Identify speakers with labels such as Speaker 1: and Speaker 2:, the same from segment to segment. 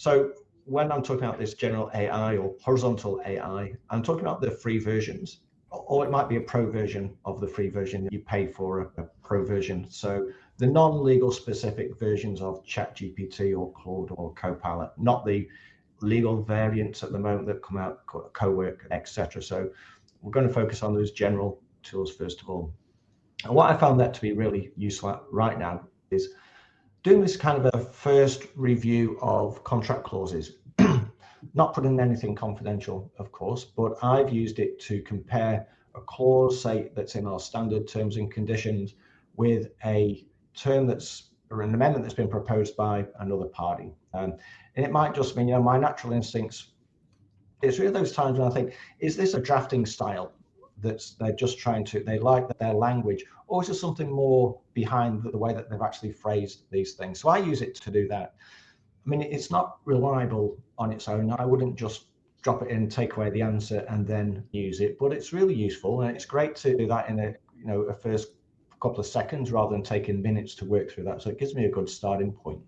Speaker 1: So when I'm talking about this general AI or horizontal AI, I'm talking about the free versions, or it might be a pro version of the free version that you pay for, a pro version. So the non-legal specific versions of ChatGPT or Claude or Copilot, not the legal variants at the moment that come out, co-work, etc. So we're going to focus on those general tools first of all. And what I found that to be really useful right now is doing this kind of a first review of contract clauses. Not putting anything confidential, of course, but I've used it to compare a clause, say, that's in our standard terms and conditions with a term that's, or an amendment that's been proposed by another party. And it might just mean, my natural instincts, it's really those times when I think, is this a drafting style they're just trying to, they like their language, or is there something more behind the way that they've actually phrased these things? So I use it to do that. I mean, it's not reliable on its own. I wouldn't just drop it in, take away the answer, and then use it. But it's really useful, and it's great to do that in a first couple of seconds rather than taking minutes to work through that. So it gives me a good starting point.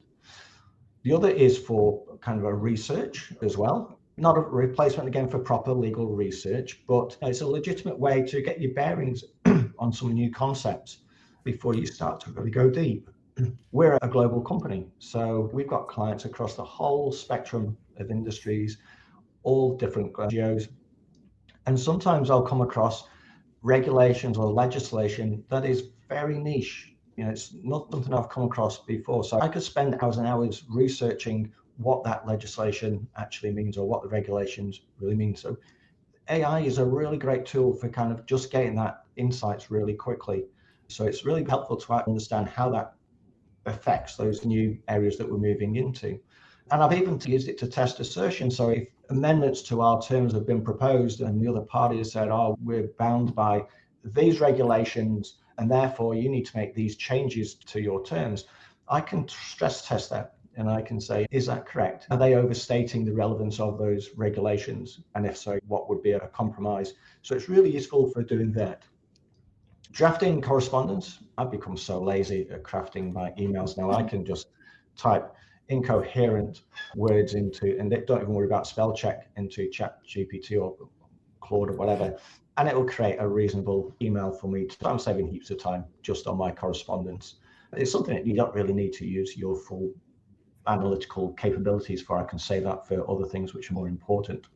Speaker 1: The other is for kind of a research as well. Not a replacement again for proper legal research, but it's a legitimate way to get your bearings on some new concepts before you start to really go deep. We're a global company, so we've got clients across the whole spectrum of industries, all different geos. And sometimes I'll come across regulations or legislation that is very niche. It's not something I've come across before. So I could spend hours and hours researching what that legislation actually means or what the regulations really mean. So AI is a really great tool for kind of just getting that insights really quickly. So it's really helpful to understand how that affects those new areas that we're moving into. And I've even used it to test assertion. So if amendments to our terms have been proposed and the other party has said, oh, we're bound by these regulations and therefore you need to make these changes to your terms, I can stress test that. And I can say, is that correct? Are they overstating the relevance of those regulations? And if so, what would be a compromise? So it's really useful for doing that. Drafting correspondence, I've become so lazy at crafting my emails now. I can just type incoherent words into, and don't even worry about spell check, into ChatGPT or Claude or whatever, and it will create a reasonable email for me. I'm saving heaps of time just on my correspondence. It's something that you don't really need to use your full analytical capabilities for. I can save that for other things which are more important.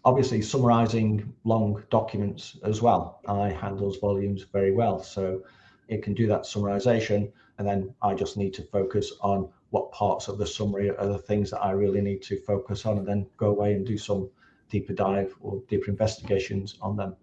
Speaker 1: Obviously, summarizing long documents as well. I handle those volumes very well, so it can do that summarization, and then I just need to focus on what parts of the summary are the things that I really need to focus on, and then go away and do some deeper dive or deeper investigations on them.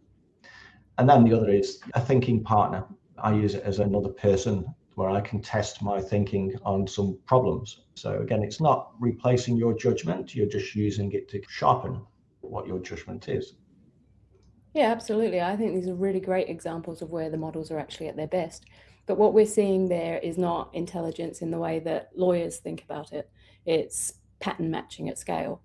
Speaker 1: And then the other is a thinking partner. I use it as another person where I can test my thinking on some problems. So again, it's not replacing your judgment, you're just using it to sharpen what your judgment is.
Speaker 2: Yeah, absolutely. I think these are really great examples of where the models are actually at their best. But what we're seeing there is not intelligence in the way that lawyers think about it. It's pattern matching at scale.